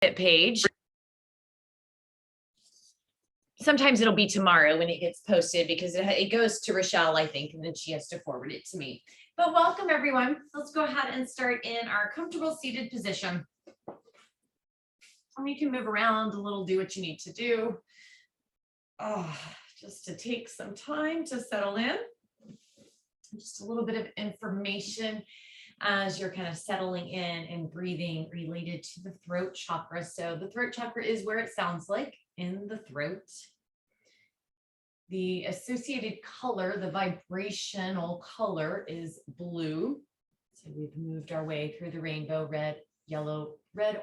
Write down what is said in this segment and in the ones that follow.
page. Sometimes it'll be tomorrow when it gets posted because it goes to Rochelle, I think, and then she has to forward it to me. But welcome, everyone. Let's go ahead and start in our comfortable seated position. And you can move around a little, do what you need to do. Just to take some time to settle in. Just a little bit of information as you're kind of settling in and breathing related to the throat chakra. So the throat chakra is where it sounds like, in the throat. The associated color, the vibrational color, is blue. So we've moved our way through the rainbow: red,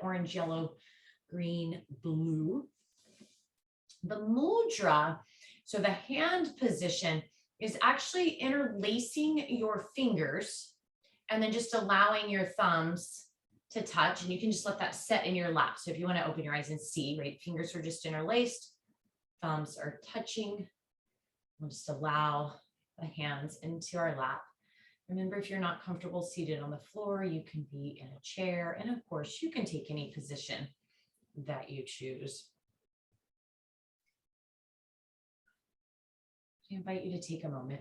orange, yellow, green, blue. The mudra, so the hand position, is actually interlacing your fingers and then just allowing your thumbs to touch, and you can just let that set in your lap. So if you want to open your eyes and see, right, fingers are just interlaced, thumbs are touching. We'll just allow the hands into our lap. Remember, if you're not comfortable seated on the floor, you can be in a chair, and of course you can take any position that you choose. I invite you to take a moment,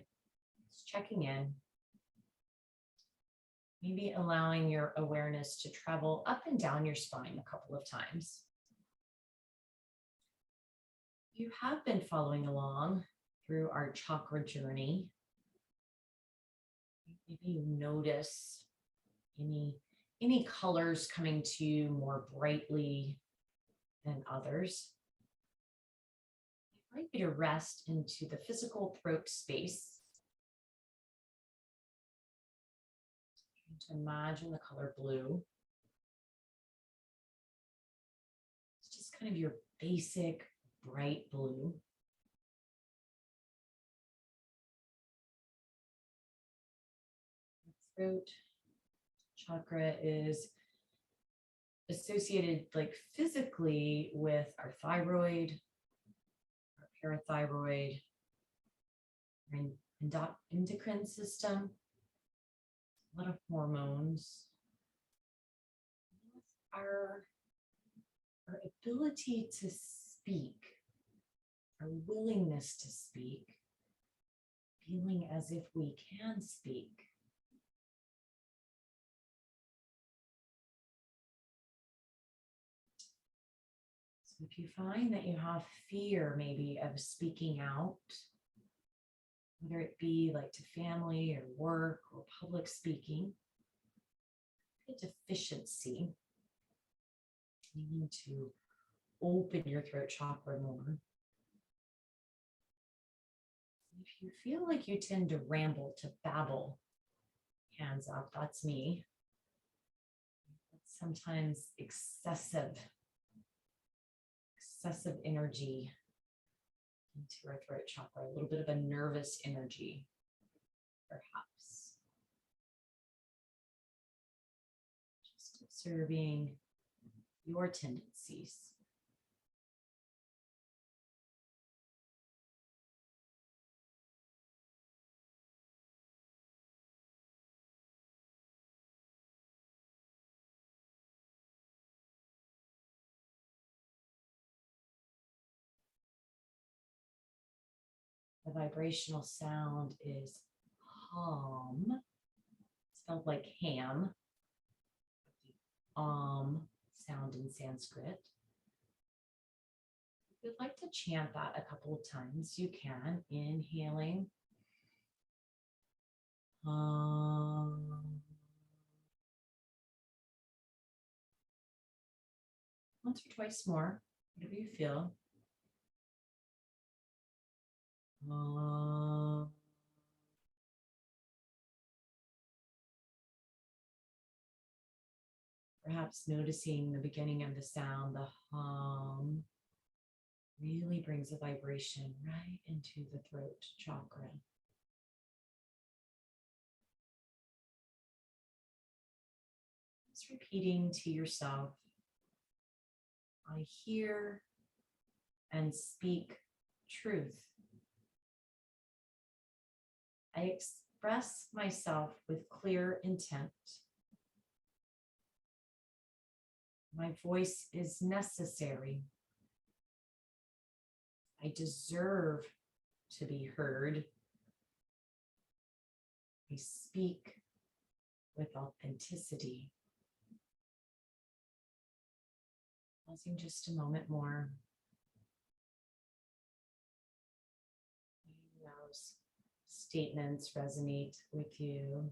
just checking in. Maybe allowing your awareness to travel up and down your spine a couple of times. You have been following along through our chakra journey. Maybe you notice any colors coming to you more brightly than others. I'd like you to rest into the physical throat space. To imagine the color blue. It's just kind of your basic bright blue. The throat chakra is associated, like, physically with our thyroid, our parathyroid, and endocrine system. A lot of hormones. Our ability to speak, our willingness to speak, feeling as if we can speak. So if you find that you have fear maybe of speaking out, whether it be like to family or work or public speaking, a deficiency, you need to open your throat chakra more. If you feel like you tend to ramble, to babble, hands up, that's me. That's sometimes excessive energy into our throat chakra, a little bit of a nervous energy, perhaps. Just observing your tendencies. The vibrational sound is hum, spelled like ham, sound in Sanskrit. If you'd like to chant that a couple of times, you can. Inhaling. Once or twice more, whatever you feel. Perhaps noticing the beginning of the sound, the hum, really brings a vibration right into the throat chakra. Just repeating to yourself, I hear and speak truth. I express myself with clear intent. My voice is necessary. I deserve to be heard. I speak with authenticity. Pausing just a moment more. Those statements resonate with you.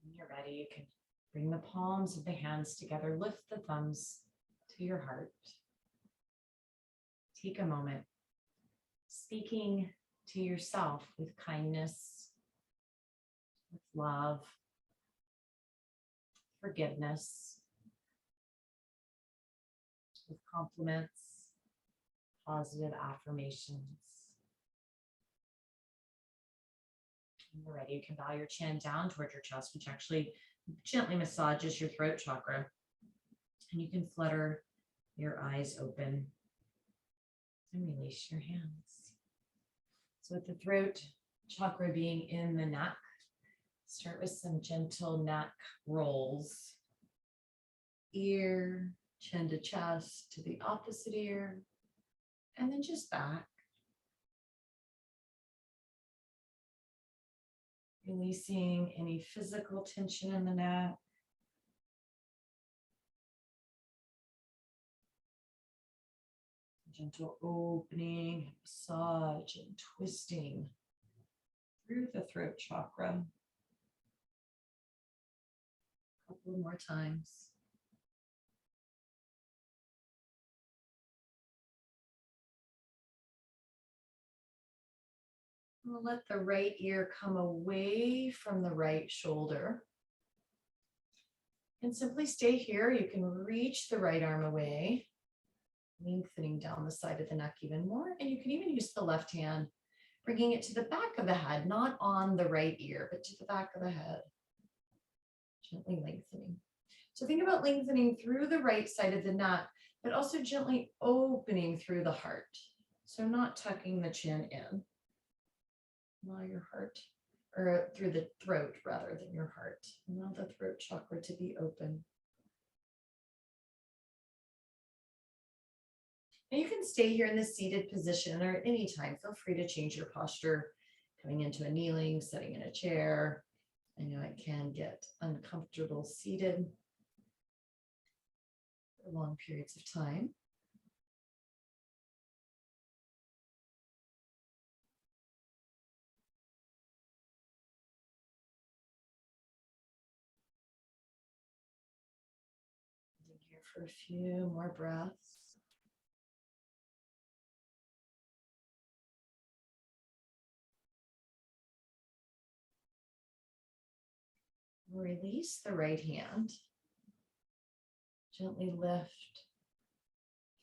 When you're ready, you can bring the palms of the hands together, lift the thumbs to your heart. Take a moment, speaking to yourself with kindness, with love, forgiveness, with compliments, positive affirmations. When you're ready, you can bow your chin down towards your chest, which actually gently massages your throat chakra. And you can flutter your eyes open and release your hands. So with the throat chakra being in the neck, start with some gentle neck rolls. Ear, chin to chest, to the opposite ear, and then just back. Releasing any physical tension in the neck. Gentle opening, massage, and twisting through the throat chakra. A couple more times. We'll let the right ear come away from the right shoulder. And simply stay here. You can reach the right arm away, lengthening down the side of the neck even more. And you can even use the left hand, bringing it to the back of the head, not on the right ear, but to the back of the head. Gently lengthening. So think about lengthening through the right side of the neck, but also gently opening through the heart. So not tucking the chin in. Allow your heart, or through the throat rather than your heart. Allow the throat chakra to be open. And you can stay here in the seated position, or at any time, feel free to change your posture, coming into a kneeling, sitting in a chair. I know it can get uncomfortable seated for long periods of time. Here for a few more breaths. Release the right hand. Gently lift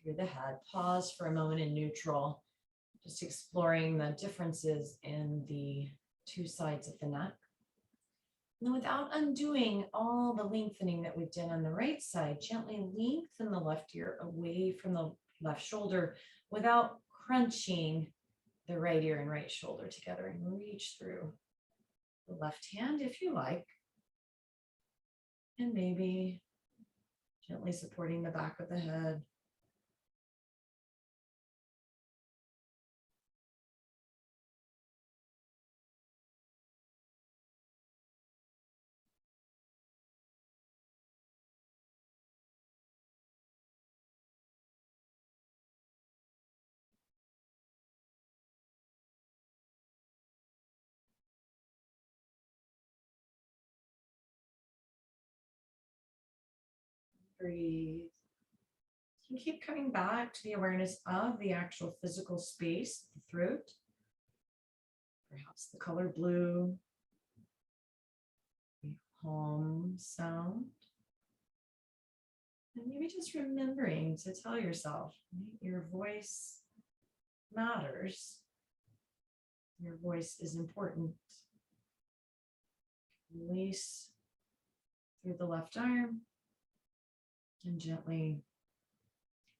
through the head. Pause for a moment in neutral, just exploring the differences in the two sides of the neck. And without undoing all the lengthening that we've done on the right side, gently lengthen the left ear away from the left shoulder without crunching the right ear and right shoulder together, and reach through the left hand if you like. And maybe gently supporting the back of the head. Breathe. You keep coming back to the awareness of the actual physical space, the throat, perhaps the color blue, the hum sound. And maybe just remembering to tell yourself, your voice matters. Your voice is important. Release through the left arm and gently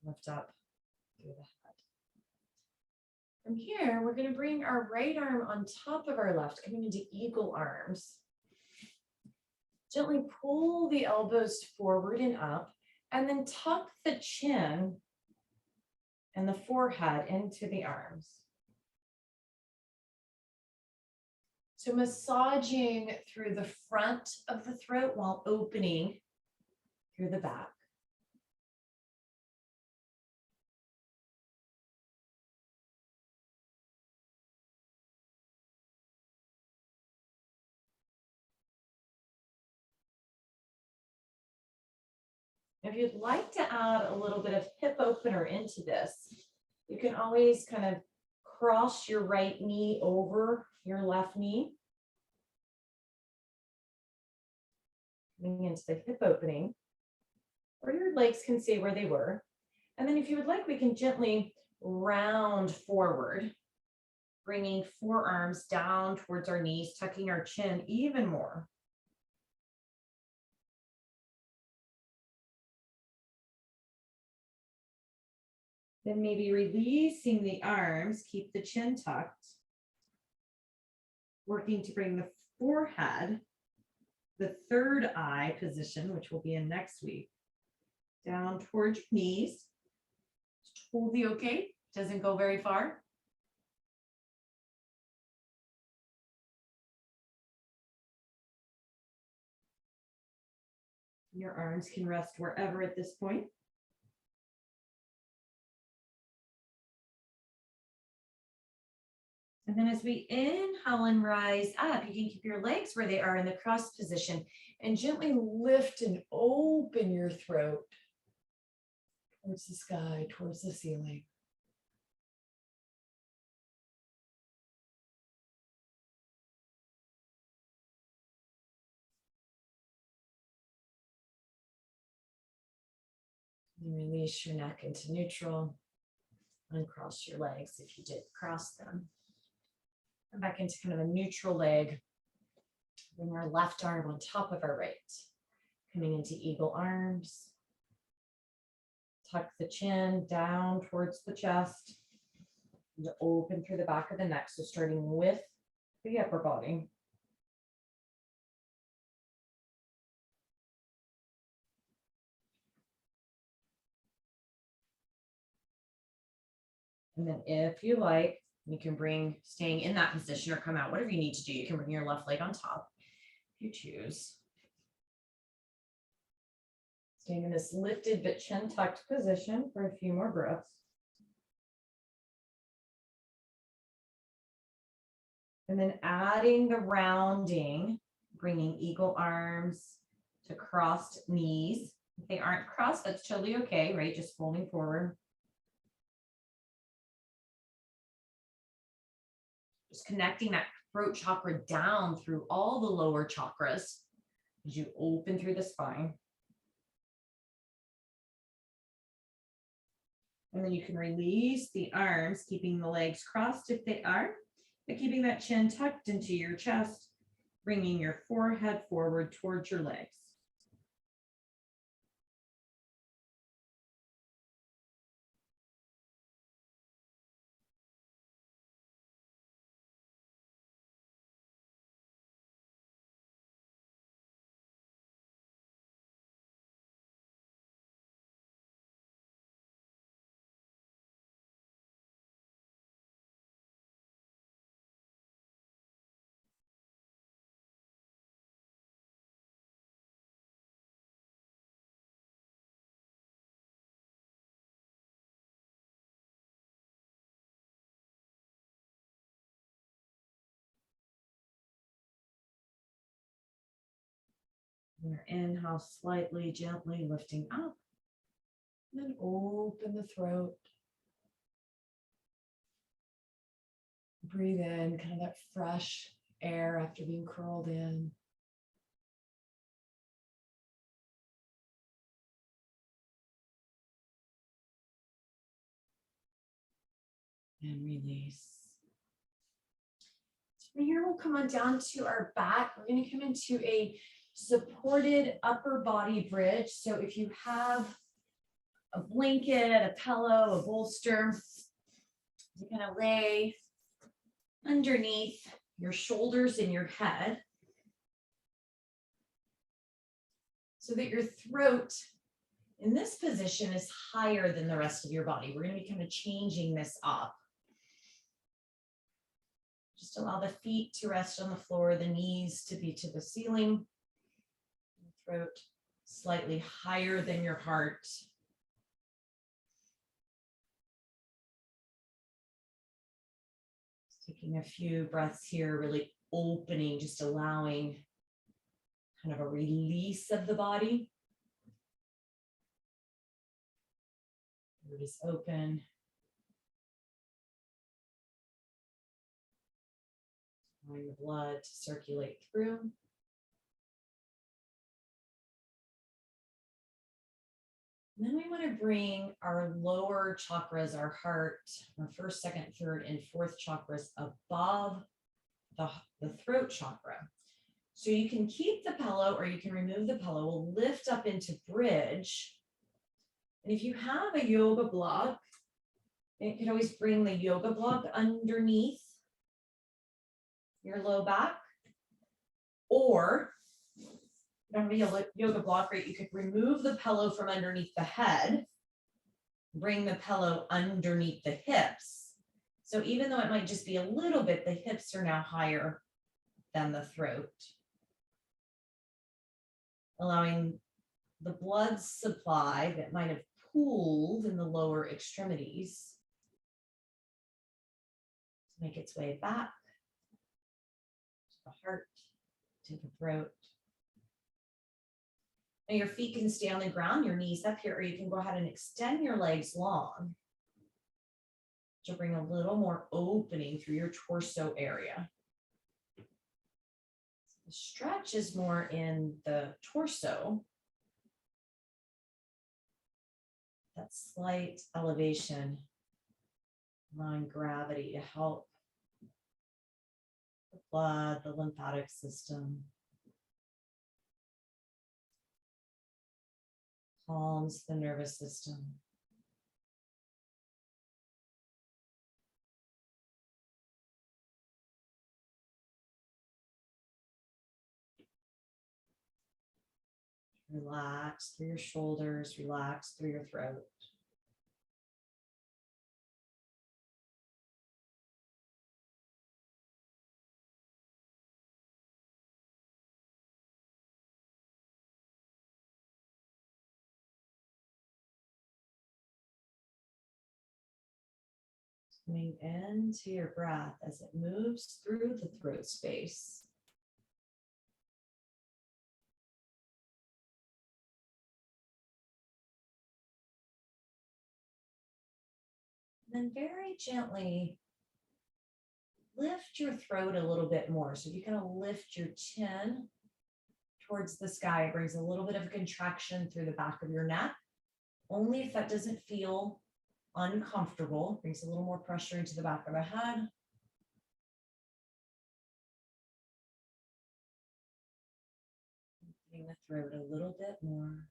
lift up through the head. From here, we're going to bring our right arm on top of our left, coming into eagle arms. Gently pull the elbows forward and up, and then tuck the chin and the forehead into the arms. So massaging through the front of the throat while opening through the back. If you'd like to add a little bit of hip opener into this, you can always kind of cross your right knee over your left knee. Coming into the hip opening, or your legs can stay where they were. And then if you would like, we can gently round forward, bringing forearms down towards our knees, tucking our chin even more. Then maybe releasing the arms, keep the chin tucked, working to bring the forehead, the third eye position, which will be in next week, down towards your knees. Hold the okay, doesn't go very far. Your arms can rest wherever at this point. And then as we inhale and rise up, you can keep your legs where they are in the cross position and gently lift and open your throat towards the sky, towards the ceiling. And release your neck into neutral. Uncross your legs if you did cross them. And back into kind of a neutral leg. Bring our left arm on top of our right. Coming into eagle arms. Tuck the chin down towards the chest. And open through the back of the neck. So starting with the upper body. And then if you like, you can bring, staying in that position or come out, whatever you need to do. You can bring your left leg on top if you choose. Staying in this lifted but chin tucked position for a few more breaths. And then adding the rounding, bringing eagle arms to crossed knees. If they aren't crossed, that's totally okay, right? Just folding forward. Just connecting that throat chakra down through all the lower chakras as you open through the spine. And then you can release the arms, keeping the legs crossed if they are, but keeping that chin tucked into your chest, bringing your forehead forward towards your legs. Your inhale, slightly, gently lifting up. And then open the throat. Breathe in kind of that fresh air after being curled in. And release. So from here, we'll come on down to our back. We're going to come into a supported upper body bridge. So if you have a blanket, a pillow, a bolster. You're going to lay underneath your shoulders and your head so that your throat in this position is higher than the rest of your body. We're going to be kind of changing this up. Just allow the feet to rest on the floor, the knees to be to the ceiling, the throat slightly higher than your heart. Just taking a few breaths here, really opening, just allowing kind of a release of the body. Throat is open. Allowing the blood to circulate through. And then we want to bring our lower chakras, our heart, our first, second, third, and fourth chakras above the throat chakra. So you can keep the pillow or you can remove the pillow. We'll lift up into bridge. And if you have a yoga block, you can always bring the yoga block underneath your low back. Or you don't have a yoga block, right? You could remove the pillow from underneath the head, bring the pillow underneath the hips. So even though it might just be a little bit, the hips are now higher than the throat. Allowing the blood supply that might have pooled in the lower extremities to make its way back to the heart, to the throat. Now your feet can stay on the ground, your knees up here, or you can go ahead and extend your legs long to bring a little more opening through your torso area. The stretch is more in the torso. That slight elevation, allowing gravity to help the blood, the lymphatic system. Calms the nervous system. Relax through your shoulders, relax through your throat. Coming into your breath as it moves through the throat space. And then very gently lift your throat a little bit more. So if you kind of lift your chin towards the sky, it brings a little bit of a contraction through the back of your neck. Only if that doesn't feel uncomfortable, brings a little more pressure into the back of the head. Opening the throat a little bit more.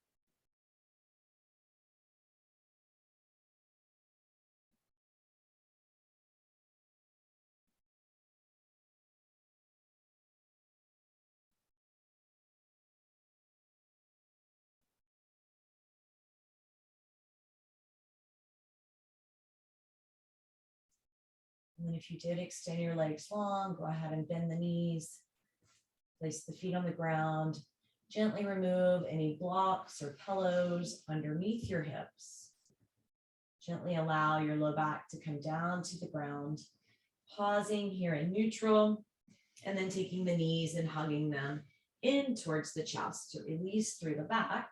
And then if you did extend your legs long, go ahead and bend the knees. Place the feet on the ground. Gently remove any blocks or pillows underneath your hips. Gently allow your low back to come down to the ground. Pausing here in neutral, and then taking the knees and hugging them in towards the chest to release through the back.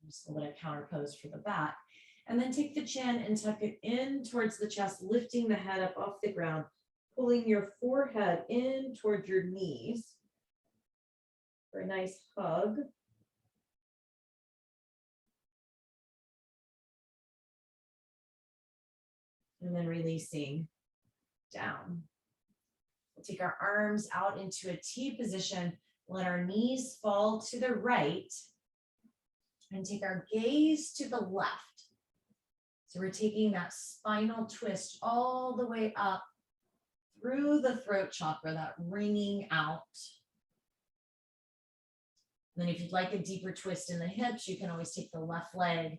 Just a little counter pose for the back. And then take the chin and tuck it in towards the chest, lifting the head up off the ground, pulling your forehead in towards your knees for a nice hug. And then releasing down. We'll take our arms out into a T position. Let our knees fall to the right. And take our gaze to the left. So we're taking that spinal twist all the way up through the throat chakra, that ringing out. And then if you'd like a deeper twist in the hips, you can always take the left leg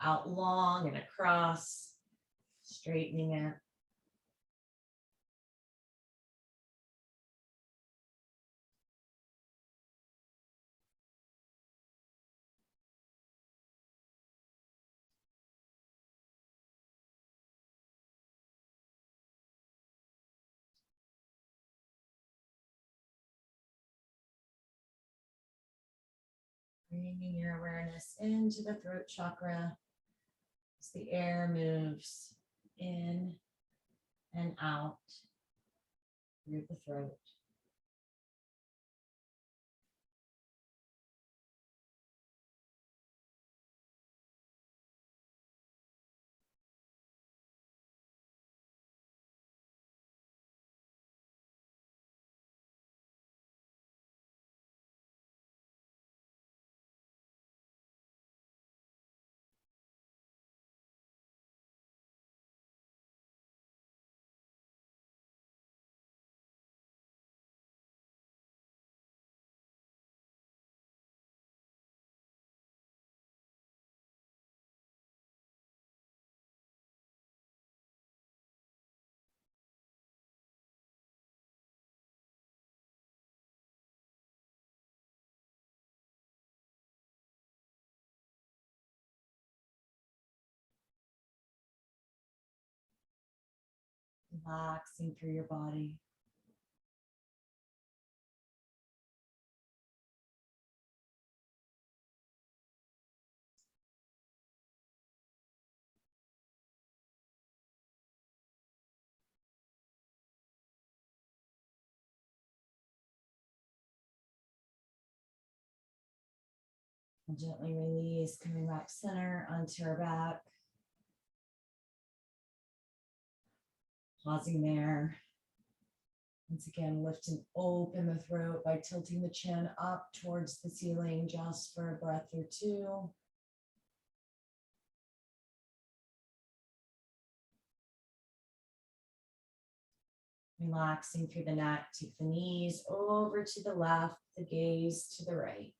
out long and across, straightening it. Bringing your awareness into the throat chakra as the air moves in and out through the throat. Relaxing through your body. And gently release, coming back center onto our back. Pausing there. Once again, lift and open the throat by tilting the chin up towards the ceiling just for a breath or two. Relaxing through the neck, take the knees over to the left, the gaze to the right.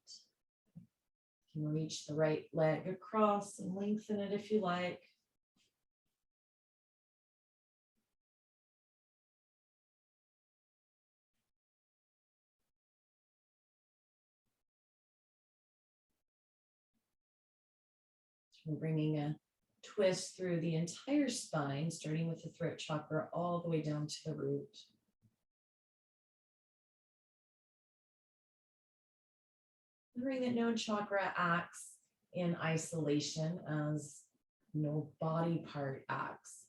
You can reach the right leg across and lengthen it if you like. We're bringing a twist through the entire spine, starting with the throat chakra all the way down to the root. Remembering that no chakra acts in isolation, as no body part acts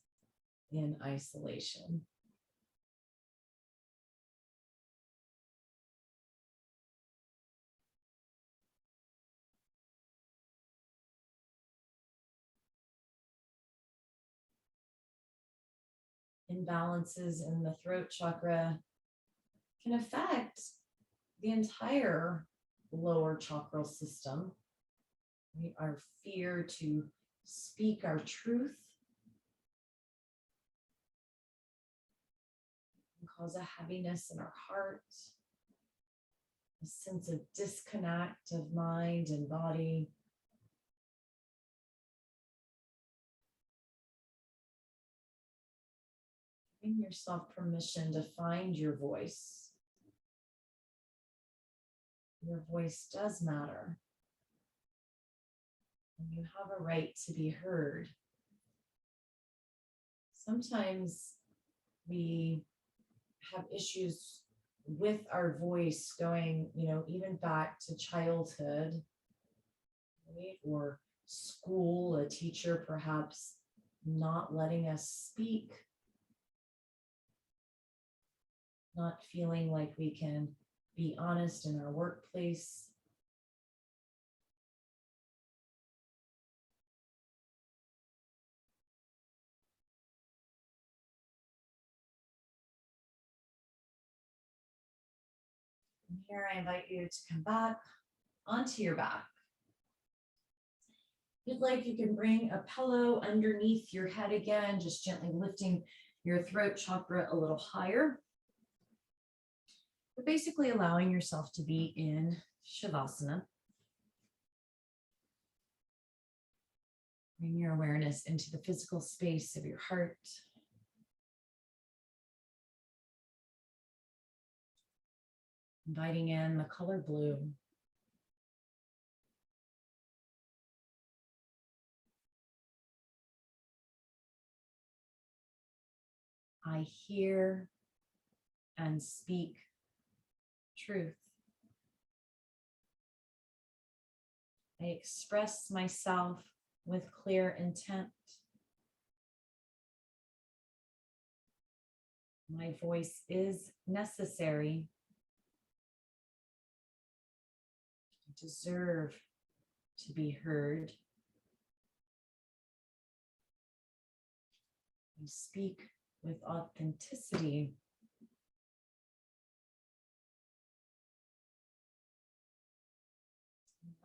in isolation. Imbalances in the throat chakra can affect the entire lower chakral system. Our fear to speak our truth can cause a heaviness in our heart, a sense of disconnect of mind and body. Giving yourself permission to find your voice. Your voice does matter. And you have a right to be heard. Sometimes we have issues with our voice going, even back to childhood, right? Or school, a teacher perhaps not letting us speak, not feeling like we can be honest in our workplace. And here I invite you to come back onto your back. If you'd like, you can bring a pillow underneath your head again, just gently lifting your throat chakra a little higher. But basically allowing yourself to be in Shavasana. Bring your awareness into the physical space of your heart. Inviting in the color blue. I hear and speak truth. I express myself with clear intent. My voice is necessary. I deserve to be heard. I speak with authenticity.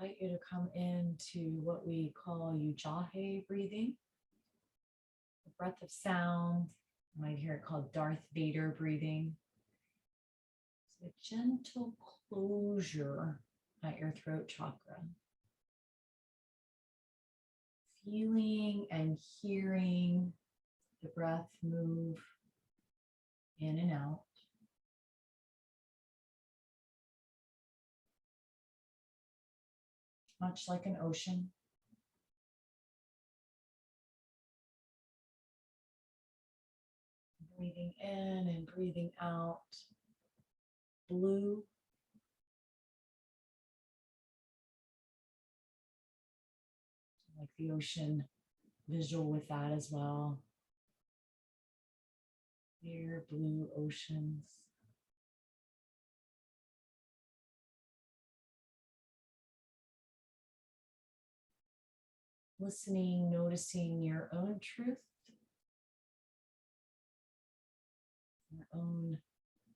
I invite you to come into what we call Jawhay breathing, the breath of sound. You might hear it called Darth Vader breathing. It's a gentle closure at your throat chakra. Feeling and hearing the breath move in and out. Much like an ocean. Breathing in and breathing out. Blue. Like the ocean visual with that as well. Clear blue oceans. Listening, noticing your own truth, your own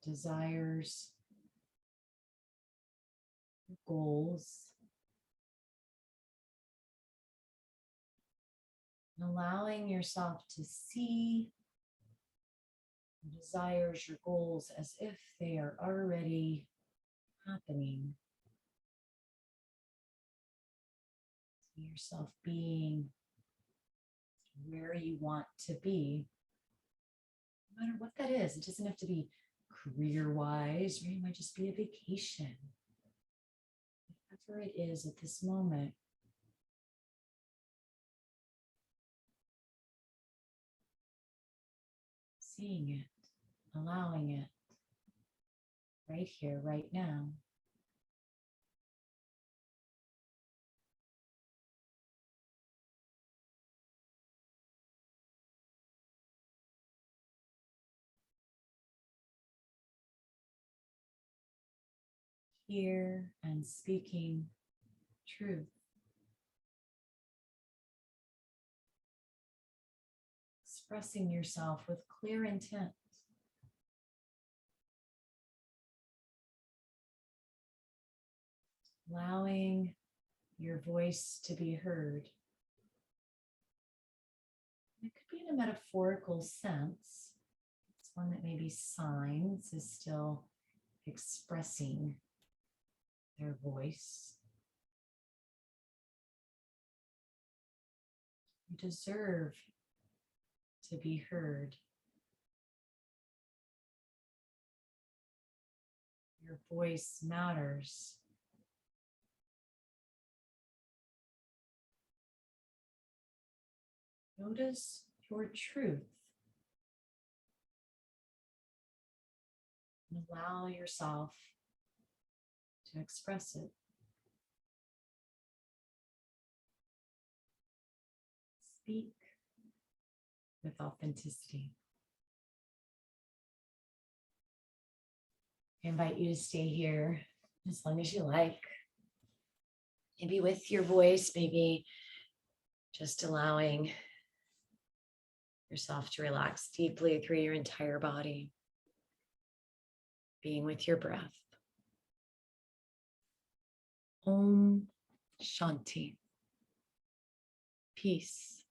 desires, goals, and allowing yourself to see your desires, your goals as if they are already happening. See yourself being where you want to be, no matter what that is. It doesn't have to be career-wise, or it might just be a vacation. Whatever it is at this moment. Seeing it, allowing it, right here, right now. Here and speaking truth. Expressing yourself with clear intent. Allowing your voice to be heard. It could be in a metaphorical sense. It's one that maybe signs is still expressing their voice. You deserve to be heard. Your voice matters. Notice your truth and allow yourself to express it. Speak with authenticity. I invite you to stay here as long as you like. Maybe with your voice, maybe just allowing yourself to relax deeply through your entire body, being with your breath. Om Shanti. peace.